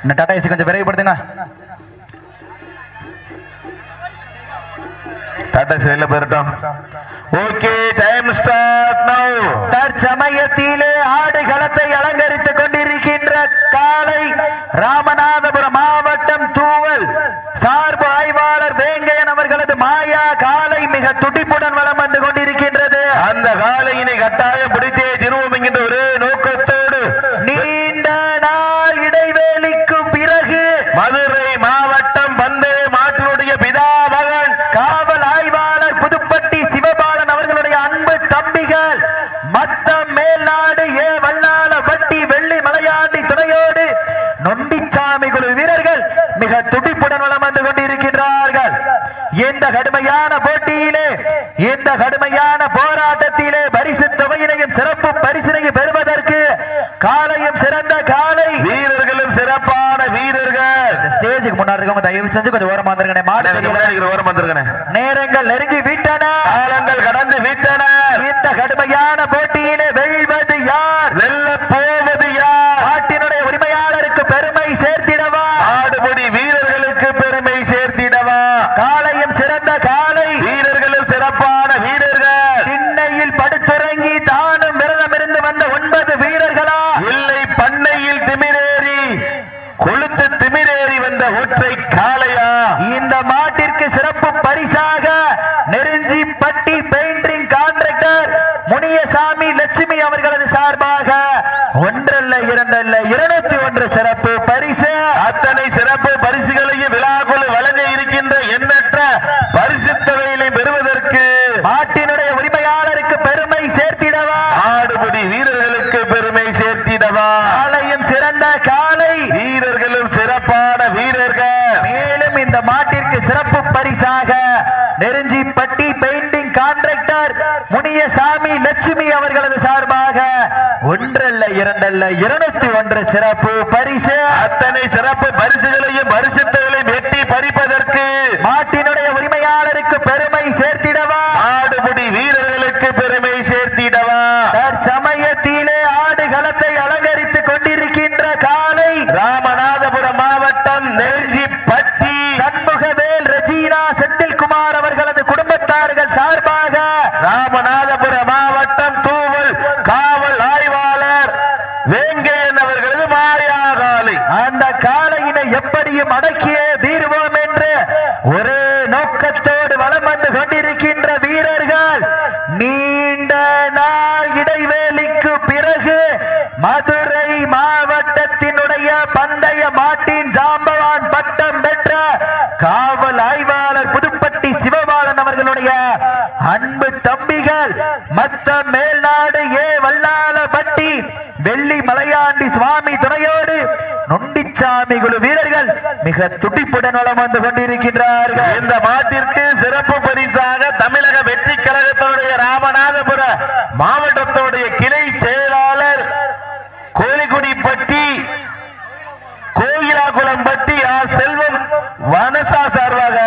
இந்த டாடா ஏசி கொஞ்சம் விரைவுபடுத்துங்க. டாடா ஏசி வெளில போயிட்டோம். ஓகே, டைம் ஸ்டார்ட் நவ. தற்சமயத்திலே ஆடுகளத்தை அலங்கரித்துக் கொண்டிருக்கின்ற காலை ராமநாதபுரம் மாவட்டம் தூவல் சார்பு ஆய்வாளர் வேங்கையன் அவர்களது மாயா காலை மிக துடிப்புடன் வலம் வந்து கொண்டிருக்கின்றது. அந்த காலையினை கட்டாயம் பிடித்தே திருவோம் என்கின்ற ஒரு நோக்கத்தோடு நீண்ட நாள் இடைவேளைக்கு பிறகு மதுரை மாவட்டம் பந்தய மாட்டினுடைய பிதா மகன் காவல் ஆய்வாளர் புதுப்பட்டி சிவபாலன் அவர்களுடைய அன்பு தம்பிகள் மத்தம் மேல்நாடு ஏ வல்லாள வட்டி வெள்ளி மலையாண்டி துணையோடு நொண்டிச்சாமி குழு வீரர்கள் மிக துடிப்புடன் வலம் வந்து கொண்டிருக்கின்றார்கள். இந்த கடுமையான போட்டியிலே, இந்த கடுமையான போராட்டத்திலே பரிசு தொகையினையும் சிறப்பு பரிசினையும் பெறுவதற்கு காலையும் சிறந்த காலை வீரர்களும் சிறப்பான வீரர்கள். ஸ்டேஜுக்கு முன்னாடி இருக்கவங்க தயவு செஞ்சு கொஞ்சம் ஓரமா வந்துருங்க. ஓரம் வந்துருங்க. நேரங்கள் நெருங்கி விட்டன, காலங்கள் கடந்து விட்டன. இந்த கடுமையான போட்டியிலே வெல்வது யார், வெல்ல போவது யார்? நாட்டினுடைய உரிமையாளருக்கு பெருமை சேர்த்திடவா, ஆடுபடி வீரர்களுக்கு பெருமை சேர்த்திடவா? காலையும் சிறந்த காலை வீரர்களும் சிறப்பான வீரர்கள். திண்ணையில் படுத்துறங்கி தானும் விரதம் இருந்து வந்த 9 வீரர்களா, இல்லை பண்ணையில் திமிரேறி கொளுத்து திமிரேறி வந்த ஒற்றை காளையா? இந்த மாட்டிற்கு சிறப்பு பரிசாக நெருஞ்சி பட்டி பெயிண்டிங் கான்ட்ராக்டர் முனியசாமி லட்சுமி அவர்களது சார்பாக ஒன்றல்ல இரண்டல்ல 201 சிறப்பு பரிசு. அத்தனை சிறப்பு பரிசுகளையும் விழாக்குழு வழங்க இருக்கின்ற எண்ணற்ற பரிசு தொகையினை பெறுவதற்கு மாட்டினுடைய உரிமையாளருக்கு பெருமை சேர்த்திடவா, ஆடுபடி வீரர்களுக்கு பெருமை சேர்த்திடவா? காலையும் சிறந்த காலை வீரர்களும் சிறப்பான வீரர்கள். மேலும் இந்த மாட்டிற்கு சிறப்பு பரிசாக நெருஞ்சி பட்டி பெயிண்டிங் கான்ட்ராக்டர் முனியசாமி லட்சுமி அவர்களது சார்பாக ஒன்றல்ல இரண்டல்ல 201 சிறப்பு பரிசு. அத்தனை சிறப்பு பரிசுகளையும் பரிசுகளையும் வெட்டி பறிப்பதற்கு மாட்டினுடைய உரிமையாளருக்கு பெருமை சேர்த்திடவா, ஆடுபடி வீரர்களுக்கு பெருமை சேர்த்திடவா? தற்சமயத்திலே ஆடுகளத்தை அலங்கரித்துக் கொண்டிருக்கின்ற காலை ராமநாதபுரம் மாவட்டம் நெருஞ்சி பட்டி சண்முகவேல் ரெஜீனா செந்தில்குமார் அவர்களது குடும்பத்தார்கள் சார்பாக ராமநாதபுரம் மாவட்டம் தூவல் காவல் ஆய்வாளர் வேங்கையன் அவர்களது மாயா காலை. அந்த காலையினை எப்படியும் அடக்கியே தீர்வோம் என்று ஒரே நோக்கத்தோடு வலம் வந்து கொண்டிருக்கின்ற வீரர்கள் நீண்ட நாள் இடைவேளைக்கு பிறகு மதுரை மாவட்டத்தினுடைய பந்தய மாட்டின் ஜாம்பவான் பட்டம் பெற்ற காவல் ஆய்வாளர் புதுப்பட்டி சிவபாலன் அவர்களுடைய அன்பு தம்பிகள் மத்த மேல்நாடு ஏ வல்லாள பட்டி வெள்ளி மலையாண்டி சுவாமி துணையோடு நொண்டிச்சாமி குழு வீரர்கள் மிக துடிப்புடன் வலம் வந்து கொண்டிருக்கின்றார்கள். இந்த மாட்டிற்கு சிறப்பு பரிசாக தமிழக வெற்றி கழகத்தினுடைய ராமநாதபுர மாவட்டத்தினுடைய கிளை செயலாளர் கோழிக்குடிப்பட்டி கோயிலாகுளம்பட்டி ஆர் செல்வம் வனசா சார்பாக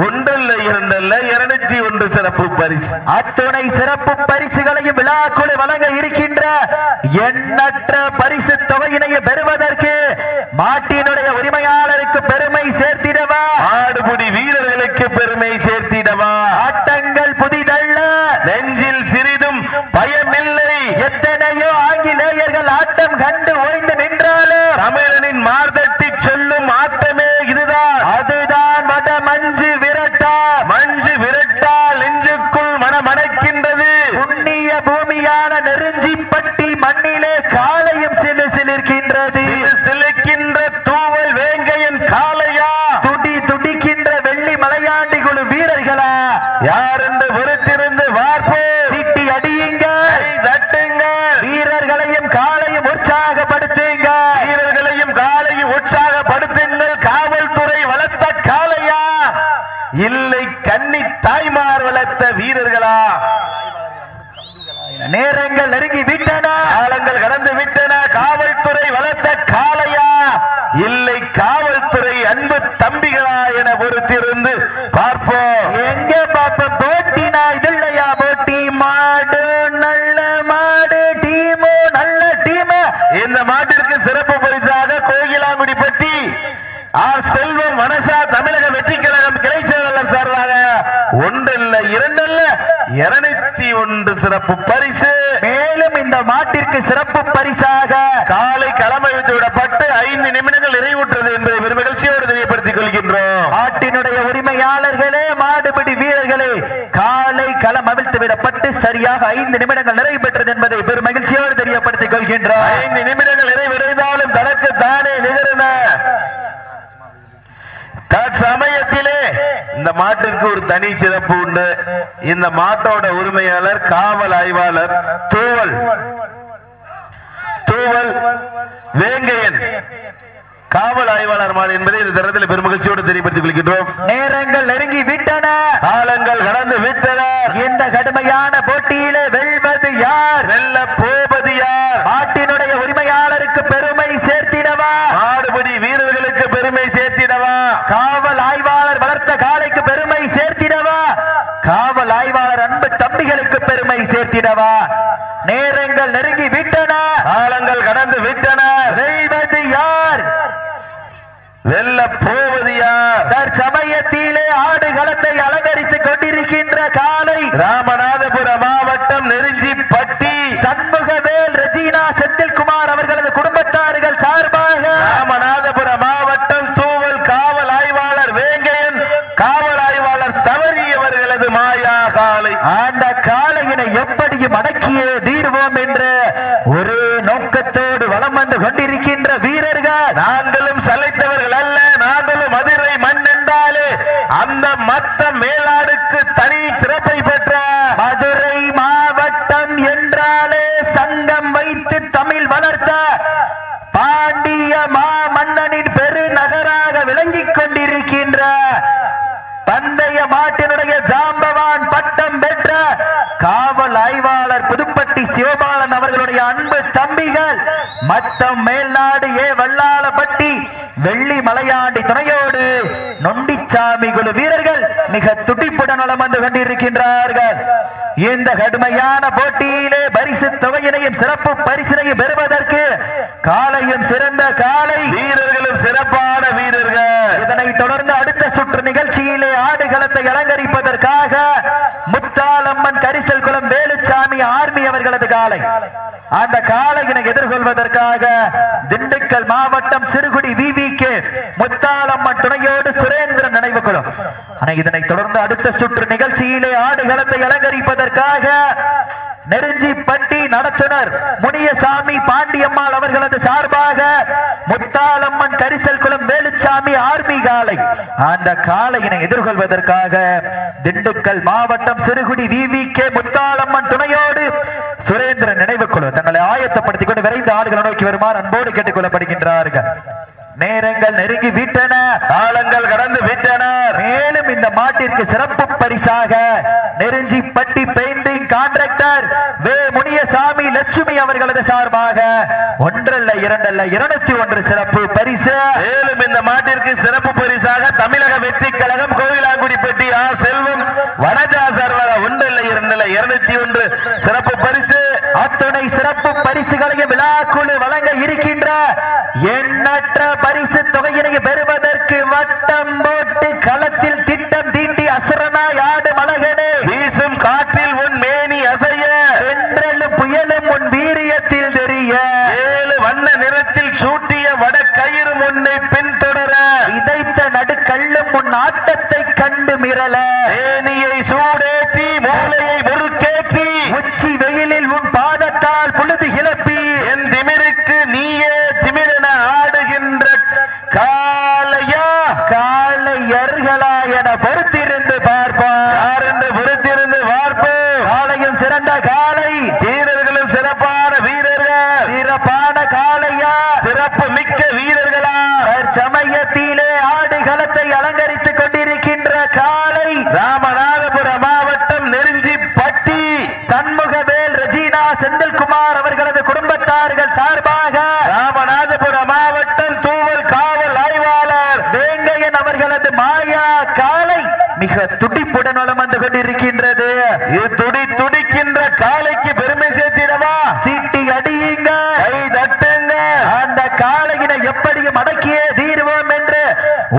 ஒன்றல்ல இரண்டல்ல 201 சிறப்பு பரிசு. அத்துணை சிறப்பு பரிசுகளையும் விழாக்குழு வழங்க இருக்கின்ற எண்ணற்ற பரிசு தொகையினையை பெறுவதற்கு மாட்டினுடைய உரிமையாளருக்கு பெருமை சேர்த்திடவா, ஆடுபுடி வீரர்களுக்கு பெருமை சேர்த்திடவா? ஆட்டங்கள் புதிதல்ல, நெஞ்சில் சிறிதும் பயமில்லை. எத்தனையோ ஆங்கிலேயர்கள் ஆட்டம் கண்டு ஓய்ந்து நின்றாலும் தமிழனின் மார்தட்டி சொல்லும் ஆட்டமே இதுதான். அதுதான் வட மஞ்சு விரட்டா. மஞ்சு விரட்டால் நெஞ்சுக்குள் மனமணக்கின்றது. புண்ணிய பூமியான நெருஞ்சிப்பட்டி மண்ணிலே காலையும் சிலு சிலிர்க்கின்றது. சிலிர்க்கின்ற தூவல் வேங்கையின் காலையா, துடி துடிக்கின்ற வெள்ளி மலையாண்டி குழு வீரர்களா, யார் என்று பொறுத்திருந்து பார்ப்போம். திட்டி அடியுங்க, தட்டுங்க, வீரர்களையும் காலையும் உற்சாகப்படுத்துங்க, வீரர்களையும் காலையும் உற்சாகப்படுத்துங்கள். காவல்துறை வளர்த்த காலையா, இல்லை கன்னி தாய்மார் வளர்த்த வீரர்களா? நேரங்கள் நெருங்கி விட்டன, காலங்கள் கடந்து விட்டன. காவல்துறை வளர்த்த காளையா, இல்லை காவல்துறை அன்பு தம்பிகளா என பொறுத்திருந்து பார்ப்போம். எங்க பாப்ப போட்டினா இதுலையா போட்டி? மாடு நல்ல மாடு, டீமு நல்ல டீம். இந்த மாட்டிற்கு சிறப்பு பரிசாக கோயிலாங்குடி கோயிலாங்குடிப்பட்டி செல்வம் மனசா தமிழக வெற்றி கழகம் கிளை செயலாளர் சார்பாக ஒன்றல்ல இரண்டல்ல 201 சிறப்பு பரிசு. மேலும் இந்த மாட்டிற்கு சிறப்பு பரிசாக காலை களம் வைத்து விடப்பட்டு 5 நிமிடங்கள் நிறைவுற்றது என்பதை பெரும் மகிழ்ச்சியோடு தெரியப்படுத்திக் கொள்கின்றோம். மாட்டினுடைய உரிமையாளர்களே, மாடுபிடி வீரர்களே, காலை களம் அவிழ்த்து விடப்பட்டு சரியாக 5 நிமிடங்கள் நிறைவு பெற்றது என்பதை பெரும் மகிழ்ச்சியோடு தெரியப்படுத்திக் கொள்கின்றோம். 5 நிமிடங்கள் நிறைவடைந்தாலும் தனக்கு தானே நிகழ்ன சமயத்திலே இந்த மாட்டிற்கு ஒரு தனி சிறப்பு உண்டு. இந்த மாட்டோட உரிமையாளர் காவல் ஆய்வாளர் தூவல் வேங்கையன் காவல் ஆய்வாளர் மாடு என்பதை இந்த தரத்தில் பெருமகிழ்ச்சியோடு தெரியப்படுத்திக் கொள்கின்றோம். நேரங்கள் நெருங்கி விட்டன, காலங்கள் கடந்து விட்டன. இந்த கடுமையான போட்டியிலே வெல்வது யார், வெல்ல போவது யார்? மாட்டினுடைய உரிமையாளருக்கு பெருமை சேர்த்திடவா, மாடுபிடி வீரர்களுக்கு பெருமை சேர்த்திடவா, காவல் ஆய்வாளர் வளர்த்த காலைக்கு பெருமை சேர்த்திடவா, காவல் ஆய்வாளர் அன்பு தம்பிகளுக்கு பெருமை சேர்த்திடவா? நேரங்கள் நெருங்கி விட்டன, காலங்கள் கடந்து விட்டன. வெல்வது யார், வெல்ல போவது யார்? தற்சமயத்திலே ஆடுகளத்தை அலங்கரித்துக் கொண்டிருக்கின்ற காலை ராமநாதபுரம் மாவட்டம் நெருஞ்சிப்பட்டி சண்முகவேல் ரெஜினா செந்தில்குமார் அவர்களது குடும்பத்தார்கள் சார்பாக ராமநாதபுரம் மாவட்டம் தூவல் காவல் ஆய்வாளர் வேங்கையன் காவல் ஆய்வாளர் சவரி அவர்களது மாயா காலை. அந்த காளையினை எப்படியும் அடக்கியே தீர்வோம் என்று ஒரு நோக்கத்தோடு வலம் வந்து கொண்டிருக்கின்ற வீரர்கள். நாங்களும் சளைத்தவர்கள் அல்ல, நாங்களும் மதுரை மண் என்றாலே அந்த மத்த மேலாடுக்கு தனி சிறப்பை பெற்ற மதுரை மாவட்டம் என்றாலே சங்கம் வைத்து தமிழ் வளர்த்த பாண்டிய மாமன்னனின் பெருநகராக விளங்கிக் கொண்டிருக்கின்ற பந்தய மாட்டினுடைய ஜாம்பவான் பட்டம் பெற்ற காவல் ஆய்வாளர் புதுப்பட்டி சிவபாலன் அவர்களுடைய அன்பு தம்பிகள் மத்தம் மேல்நாடு வல்லாளப்பட்டி வெள்ளி மலையாண்டி துணையோடு நொண்டிச்சாமி குழு வீரர்கள் மிக துடிப்புடன் வலம் வந்து கொண்டிருக்கின்றார்கள். இந்த கடுமையான போட்டியிலே பரிசு தொகையினையும் சிறப்பு பரிசினையும் பெறுவதற்கு காலையும் சிறந்த காலை, வீரர்களும் சிறப்பான வீரர்கள். இதனைத் தொடர்ந்து அடுத்த சுற்று நிகழ்ச்சியிலே ஆடுகளத்தை அலங்கரிப்பதற்காக முத்தாலம்மன் கரிசல் குளம் வேலுச்சாமி ஆர்மி அவர்களது காலை. அந்த காளையினை எதிர்கொள்வதற்காக திண்டுக்கல் மாவட்டம் சிறுகுடி விவிக்கு முத்தாலம்மன் துணையோடு சுரேந்திரன் நினைவு குழு. இதனைத் தொடர்ந்து அடுத்த சுற்று நிகழ்ச்சியிலே ஆடுகளத்தை அலங்கரிப்பதற்காக நெருஞ்சிப்பட்டி நடத்துனர் முனியசாமி பாண்டியம்மாள் அவர்களது சார்பாக முத்தாலம்மன் கரிசல் குளம் வேலுச்சாமி ஆர்மி காலை. அந்த காளையினை எதிர்கொள்வதற்காக திண்டுக்கல் மாவட்டம் சிறுகுடி விவிகே முத்தாலம்மன் துணையோடு சுரேந்திரன் நினைவு குழு தங்களை ஆயத்தப்படுத்திக் கொண்டு விரைந்து ஆடுகளை நோக்கி வருமாறு அன்போடு கேட்டுக் கொள்ளப்படுகின்றார்கள். நேரங்கள் நெருங்கி விட்டன, காலங்கள் கடந்து விட்டன. மேலும் இந்த மாட்டிற்கு சிறப்பு பரிசாக நெருஞ்சிப்பட்டி பெயிண்டிங் கான்ட்ராக்டர் வே முனியசாமி லட்சுமி அவர்களது சார்பாக ஒன்றல்ல இரண்டல்ல 201 சிறப்பு பரிசு. மேலும் இந்த மாட்டிற்கு சிறப்பு பரிசாக தமிழக வெற்றி கழகம் கோயிலாங்குடிப்பட்டி செல்வம் வனஜா சார்பாக ஒன்றல்ல இரண்டல்ல 201 சிறப்பு பரிசு. அத்துணை சிறப்பு பரிசுகளையும் விழாக்குழு வழங்க இருக்கின்ற எண்ணற்ற பரிசு தொகையினை பெறுவதற்கு வட்டம் போட்டு களத்தில் திட்டம் தீட்டி அசுரனாய் ஆடு மலகனே, வீசும் காற்றில் உன் மேனி அசைய, வென்றலும் புயலும் உன் வீரியத்தில் தெரிய, 7 வண்ண நிறத்தில் சூட்டிய வட கயிறு முன்னை பின்தொடர, இதைத்த நடுக்கல்லும் உன் ஆட்டத்தை கண்டு மிரள, மேனியை சூடேற்றி மூளையை முறுக்கேற்றி, உச்சி வெயிலில் உன் பாதத்தால் புழுதி கிளப்பி, என் திமிருக்கு நீயே திமிரென ஆடுகின்ற காளையா காளையர்களா என பொறுத்திருந்து பார்ப்போம். யார் என்று பொறுத்திருந்து பார்ப்போம். காளையும் சிறந்த காளை, வீரர்களும் சிறப்பான வீரர்கள், சிறப்பான காளையா, சிறப்பு மிக்க வீரர்களா, சமயத்திலே ஆடுகளத்தை அலங்கரித்துக் கொண்டிருக்கின்ற காளை ராமநாதபுரம் மாவட்டம் நெருஞ்சிப்பட்டி சண்முகவேல் ரெஜினா செந்தில்குமார் அவர்களது குடும்பத்தார்கள் சார்பாக ராமநாதபுரம் மாவட்டம் தூவல் காவல் ஆய்வாளர் வேங்கையன் அவர்களது மாயா காளை மிக துடிப்புடன் வளம் வந்து கொண்டிருக்கின்றது. துடிக்கின்ற காலைக்கு பெருமை சேர்த்திடவா? சீட்டி அடியுங்க, கை தட்டுங்க. அந்த காளையினை எப்படியும் அடக்கியே தீர்வோம் என்று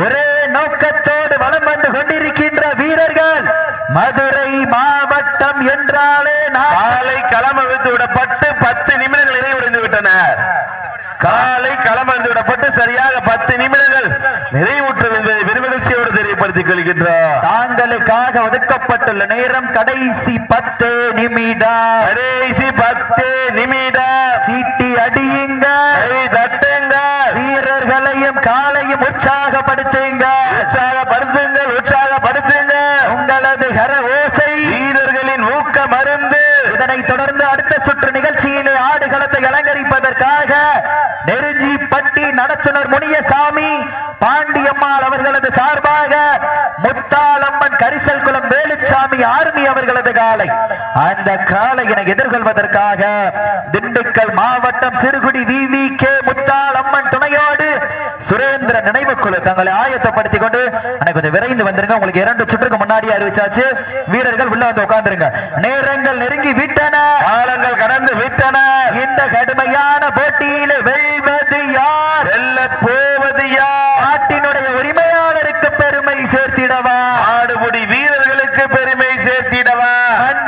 ஒரே நோக்கத்தோடு வளம் வந்து கொண்டிருக்கின்ற வீரர்கள் மதுரை மாவட்டம் என்றாலே காலை களம் அமைத்து விடப்பட்டு 10 நிமிடங்கள் நிறைவடைந்து விட்டனர். காலை களம் அமைத்து விடப்பட்டு சரியாக 10 நிமிடங்கள் நிறைவுற்றது என்பதை பெருமகிழ்ச்சியோடு தெரியப்படுத்திக் கொள்கின்றோம். தாங்களுக்காக ஒதுக்கப்பட்டுள்ள நேரம் கடைசி 10 நிமிடம். கடைசி 10 நிமிடம். சீட்டி அடியுங்க, தட்டுங்க, வீரர்களையும் காலையும் உற்சாகப்படுத்துங்க, உற்சாகப்படுத்துங்கள், உற்சாகப்படுத்துங்க. உங்களது கர ஓசை வீரர்களின் ஊக்க மருந்து. இதனைத் தொடர்ந்து அடுத்த சுற்று நிகழ்ச்சியிலே ஆடுகளத்தை அலங்கரிப்பதற்காக நெருஞ்சிப்பட்டி நடத்துனர் முனியசாமி பாண்டியம்மாள் அவர்களது சார்பாக முத்தாலம்மன் கரிசல் குளம் வேலுச்சாமி ஆர்மி அவர்களது காலை, அந்த காளையினை எதிர்கொள்வதற்காக திண்டுக்கல் மாவட்டம் சிறுகுடி VVK முத்தாலம்மன் துணையோடு சுரேந்திர நினைவு குழு தங்களை ஆயத்தப்படுத்திக் கொண்டு கொஞ்சம் விரைந்து வந்துருங்க. உங்களுக்கு 2 சுற்றுக்கு முன்னாடி அறிவிச்சாச்சு. வீரர்கள் உள்ள வந்து உட்கார்ந்துருங்க. நேரங்கள் நெருங்கி விட்டன, காலங்கள் கடந்து விட்டன. இந்த கடுமையான போட்டியிலே வெல்வது யார், வெல்ல போவது யார்? நாட்டினுடைய உரிமையாளருக்கு பெருமை சேர்த்திடவா, ஆடுபுடி வீரர்களுக்கு பெருமை சேர்த்திடவா,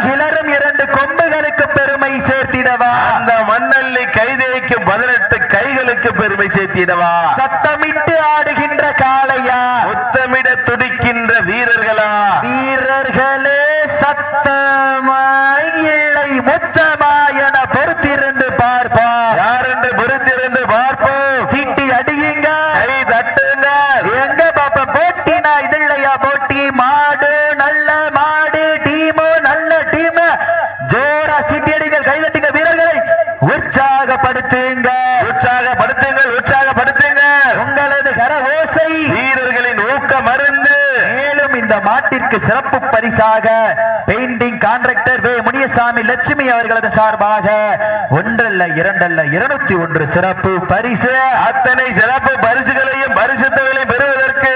கிளறும் 2 கொம்புகளுக்கு பெருமை சேர்த்திடவா, அந்த மண்ணள்ளி கைதேய்க்கும் 18 கைகளுக்கு பெருமை சேர்த்திடவா, சத்தமிட்டு ஆடுகின்ற காளையா, முத்தமிட துடிக்கின்ற வீரர்களா? வீரர்களே சத்தமாய் இல்லை முத்தமா என பொறுத்திருந்து பார்ப்பா, யார் என்று பொறுத்திருந்து பார்ப்போம். சீட்டி அடியுங்க, கை தட்டுங்க. எங்க பாப்பா போட்டினா இது இல்லையா போட்டி? மாடு நல்ல மாடு, டீமு நல்ல டீம், ஜோரா சீட்டி அடிங்கள், கைதட்டுங்க, வீரர்களை உற்சாகப்படுத்துங்க, உற்சாகப்படுத்துங்கள், உற்சாகப்படுத்துங்க. உங்களது கர ஓசை வீரர்களின் ஊக்க மருந்து. மேலும் இந்த மாட்டிற்கு சிறப்பு பரிசாக பெயிண்டிங் கான்ட்ராக்டர் வே முனியசாமி லட்சுமி அவர்களது சார்பாக 1 அல்ல 2 அல்ல 201 சிறப்பு பரிசு. அத்தனை சிறப்பு பரிசுகளையும் பரிசு தொகைகளையும் பெறுவதற்கு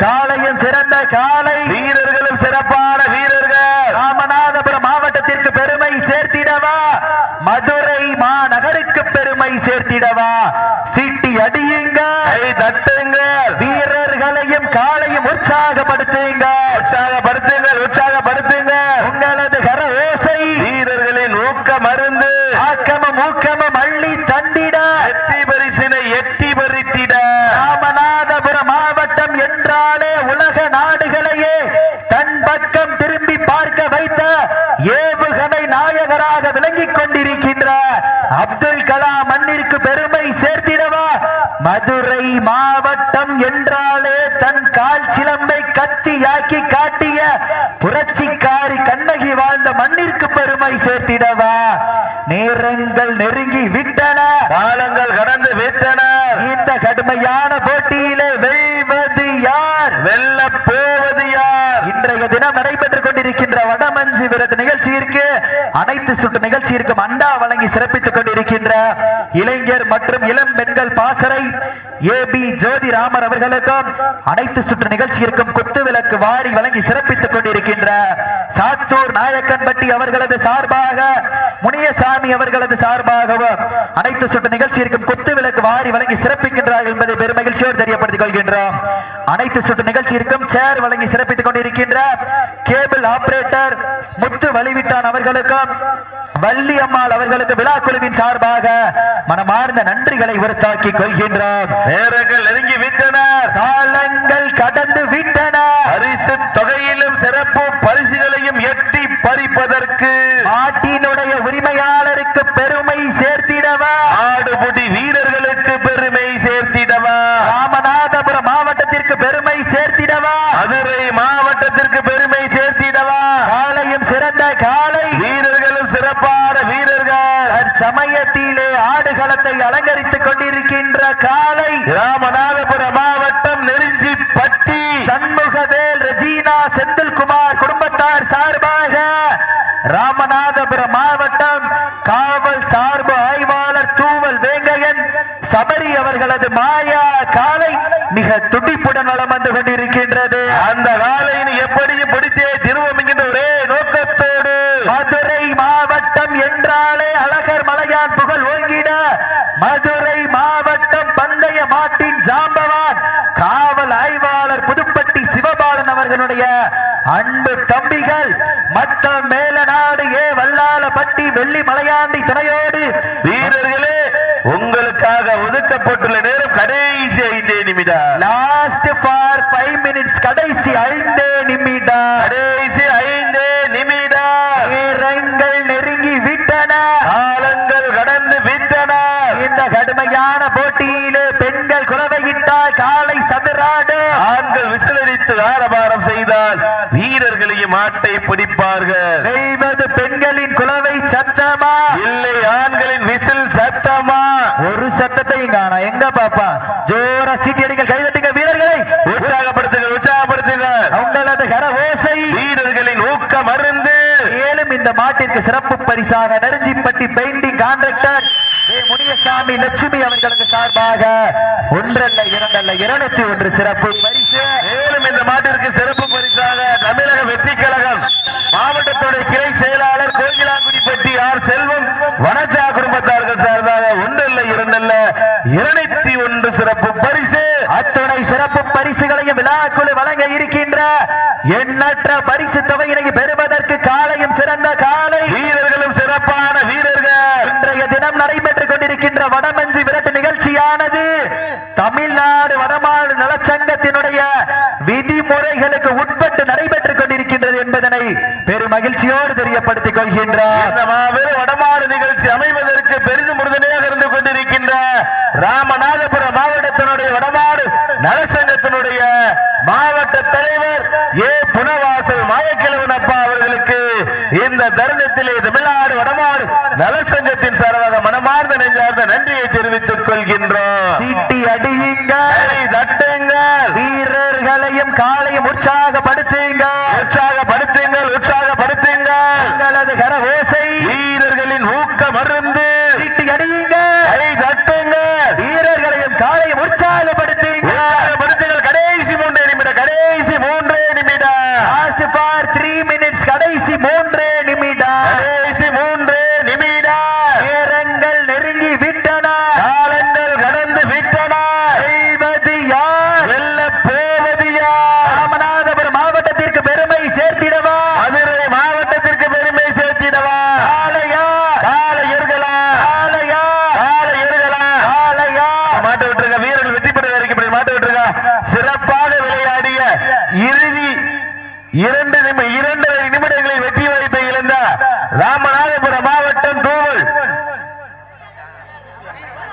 காளையும் சிறந்த காளை, வீரர்களும் சிறப்பான வீரர்கள். ராமநாதபுரம் மாவட்டத்திற்கு பெருமை சேர்த்திடவா, மதுரை மாநகருக்கு பெருமை சேர்த்திடவா, சீட்டி அடியுங்க, கை தட்டுங்க, வீரர்களையும் காளையும் உற்சாகப்படுத்துங்க, உற்சாகப்படுத்துங்கள், உற்சாகப்படுத்துங்க. உங்களது கர ஓசை வீரர்களின் ஊக்க மருந்து. ஆக்கமும் ஊக்கமும் அள்ளி தந்திட, எட்டி பரிசினை எட்டி பறித்திட. ராமநாதபுரம் மாவட்டம் என்றாலே உலக நாடுகளையே தன் பக்கம் திரும்பி பார்க்க வைத்த ஏவுகணை நாயகராக விளங்கிக் கொண்டிருக்கின்ற அப்துல் கலாம் மண்ணிற்கு பெருமை சேர்த்திடவா, மதுரை மாவட்டம் என்றாலே தன் கால் சிலம்பை கத்தியாக்கி காட்டிய புரட்சிக்காரி கண்ணகி வாழ்ந்த மண்ணிற்கு பெருமை சேர்த்திடவா, நேரங்கள் நெருங்கி விட்டன, காலங்கள் கடந்து விட்டன. இந்த கடுமையான போட்டியிலே வெல்வது யார், வெல்ல போவது யார்? இன்றைய தினம் நடைபெற்றுக் கொண்டிருக்கின்ற வடமஞ்சி விரட்டு நிகழ்ச்சியிற்கு அனைத்து சுற்று நிகழ்ச்சியிற்கும் அண்டா வழங்கி சிறப்பித்துக் கொண்டிருக்கின்ற இளைஞர் மற்றும் இளம் பெண்கள் பாசறை AB ஜோதி ராமர் அவர்களுக்கும் அனைத்து சுற்று நிகழ்ச்சியிற்கும் குத்துவிளக்கு வாரி வழங்கி சிறப்பித்துக் கொண்டிருக்கின்ற சாத்தூர் நாயக்கன்பட்டி அவர்களது சார்பாக முனியசாமி அவர்களது சார்பாகவும் அனைத்து சுற்று நிகழ்ச்சியிற்கும் குத்துவிளக்கு வாரி வழங்கி சிறப்பிக்கின்றார்கள் என்பதை பெருமகிழ்ச்சியோடு தெரியப்படுத்திக் கொள்கின்றோம். அனைத்து சுற்று நிகழ்ச்சியிற்கும் சேர் வழங்கி சிறப்பித்துக் கொண்டிருக்கின்ற கேபிள் ஆபரேட்டர் முத்து வலிவிட்டான் அவர்களுக்கும் வள்ளி அம்மாள் அவர்களுக்கு விழா குழுவின் சார்பாக மனமார்ந்த நன்றிகளை உறுத்தாக்கிக் கொள்கின்றோம். நேரங்கள் நெருங்கி விட்டன, காலங்கள் கடந்து விட்டன, பரிசு தொகையிலும் சிறப்பு பரிசுகளையும் எட்டி பறிப்பதற்கு நாட்டினுடைய உரிமையாளருக்கு பெருமை சேர்த்திடவா, ஆடுபுடி வீரர்களுக்கு பெருமை சேர்த்திடவா, ராமநாதபுரம் மாவட்டத்திற்கு பெருமை சேர்த்திடவா, மதுரை மாவட்டத்திற்கு பெருமை சேர்த்திடவா, காலையும் சிறந்த காலை, வீரர்களும் சிறப்பான வீரர்கள், சமயத்திலே ஆடுகளத்தை அலங்கரித்துக் கொண்டிருக்கின்ற காலை, ராமநாதபுரம் மாவட்டம் நெருஞ்சிப்பட்டி சண்முகவேல் ரெஜினா செந்தில்குமார் குடும்பத்தார் சார்பாக ராமநாதபுரம் மாவட்டம் காவல் சார்பு ஆய்வாளர் தூவல் வேங்கையன் சபரி அவர்களது மாயா காலை மிக துடிப்புடன் வளம் வந்து கொண்டிருக்கின்றது. அந்த காலையின் எப்படியும் பிடித்தே திருவம் என்கின்ற ஒரே நோக்கத்தோடு மதுரை மாவட்டம் என்றாலே அழகர் மலையான் புகழ் ஓங்கிட மதுரை மாவட்டம் பந்தய மாட்டின் ஜாம்பவான் காவல் ஆய்வாளர் புதுப்பட்டி சிவபாலன் அவர்களுடைய அன்பு தம்பிகள் மத்த மேலநாடு வல்லாளப்பட்டி வெள்ளி மலையாண்டி துணையோடு வீரர்களே உங்களுக்காக ஒதுக்கப்பட்டுள்ள நேரம் கடைசி 5 நிமிடம். Last for 5 minutes. கடைசி 5 நிமிடம். கடைசி 5 நிமிடம். நேரங்கள் நெருங்கி விட்டன, காலங்கள் கடந்து விட்டன. இந்த கடுமையான போட்டியிலே பெண்கள் குலவையிட்டால் காலை சதுராடு, ஆண்கள் விசிலடித்து ஆரவாரம் செய்தால் வீரர்களையும் ஆட்டை பிடிப்பார்கள். செய்வது பெண்களின் குலவை சத்தமா இல்லை ஆண்களின் விசில் சத்தமா? ஒரு சத்தத்தையும் காணோம். எங்க பாப்பா ஜோர சீட்டி அடிங்க, கைதட்டுங்க, வீரர்களை உற்சாகப்படுத்துங்கள், உற்சாகப்படுத்துங்கள். அவங்களது கர ஓசை வீரர்களின் ஊக்க மருந்து. மேலும் இந்த மாட்டிற்கு சிறப்பு பரிசாக நெருஞ்சிப்பட்டி பெயிண்டிங் கான்ட்ராக்டர் முனியசாமி லட்சுமி அவர்களுக்கு சார்பாக 1 அல்ல 2 அல்ல 201 சிறப்பு பரிசு. மேலும் இந்த மாட்டிற்கு சிறப்பு பரிசாக தமிழக வெற்றி கழகம் மாவட்டத்துடைய கிளை செயலாளர் கோயிலாங்குடிப்பட்டி ஆர் செல்வம் வனஜா குடும்பத்தார்கள் சார்பாக 1 அல்ல 2 அல்ல 201 சிறப்பு பரிசு. அத்துணை சிறப்பு பரிசுகளையும் விழாக்குழு வழங்க இருக்கின்ற எண்ணற்ற பரிசு தொகையினை பெறுவதற்கு காலையும் சிறந்த காலை, வீரர்களும் சிறப்பான வீரர்கள். இன்றைய தினம் நடைபெற்றுக் கொண்டிருக்கின்ற வடமஞ்சி விரட்டு நிகழ்ச்சியானது தமிழ்நாடு வடமாடு நலச்சங்கத்தினுடைய விதிமுறைகளுக்கு உட்பட்டு நடைபெற்றுக் கொண்டிருக்கின்றது என்பதனை பெரும் மகிழ்ச்சியோடு தெரியப்படுத்திக் கொள்கின்றார். இந்த மாபெரும் வடமாடு நிகழ்ச்சி அமைவதற்கு பெரிதும் உறுதுணையாக இருந்து கொண்டிருக்கின்ற ராமநாதபுரம் மாவட்டத்தினுடைய வடமாடு நலசங்கத்தினுடைய மாவட்ட தலைவர் புனவாசல் மாயக்கிழவன் அப்பா அவர்களுக்கு இந்த தருணத்திலே தமிழ்நாடு வடமாடு நலசங்கத்தின் சார்பாக மனமார்ந்த நெஞ்சார்ந்த நன்றியை தெரிவித்துக் கொள்கின்றோம். சீட்டி அடியுங்க, தட்டுங்கள், வீரர்களையும் காலையும் உற்சாகப்படுத்துங்கள், உற்சாகப்படுத்துங்கள், உற்சாகப்படுத்துங்கள். உங்களது கர ஓசை வீரர்களின் ஊக்க மருந்து. சீட்டி அடியுங்க, தட்டுங்கள், வீரர்களையும் காலையும் உற்சாகப்படுத்துங்க. கடைசி 3 நிமிடம். கடைசி 3 நிமிடம். Last for 3 minutes. கடைசி 3 நிமிடம். கடைசி 3 நிமிடம். நேரங்கள் நெருங்கி விட்டன, காலங்கள் கடந்து விட்டன. செய்வது யார், வெல்ல போவது யார்? ராமநாதபுரம் மாவட்டத்திற்கு பெருமை சேர்த்திடவா, மதுரை மாவட்டத்திற்கு பெருமை சேர்த்திடவா? காளையா, காளையர்களா, காளையா, காளையர்களா? காளையா. மாட்ட விட்டுருங்க, வீரர்கள் வெற்றி பெற வரைக்கும் மாட்ட விட்டுருங்க. சிறப்பாக விளையாடிய இறுதி 2.5 நிமிடங்களில் வெற்றி வாய்ப்பை இழந்த ராமநாதபுரம் மாவட்டம் தூவல்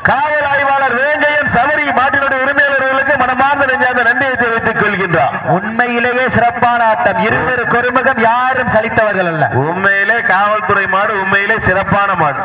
காவல் ஆய்வாளர் வேங்கையன் சபரி மாட்டினுடைய உரிமையாளர்களுக்கு மனமார்ந்த நெஞ்சார்ந்த நன்றியை தெரிவித்துக் கொள்கின்றார். உண்மையிலேயே சிறப்பான ஆட்டம், இருவரு கொருமுகம், யாரும் சலித்தவர்கள் அல்ல. உண்மையிலே காவல்துறை மாடு உண்மையிலே சிறப்பான மாடு.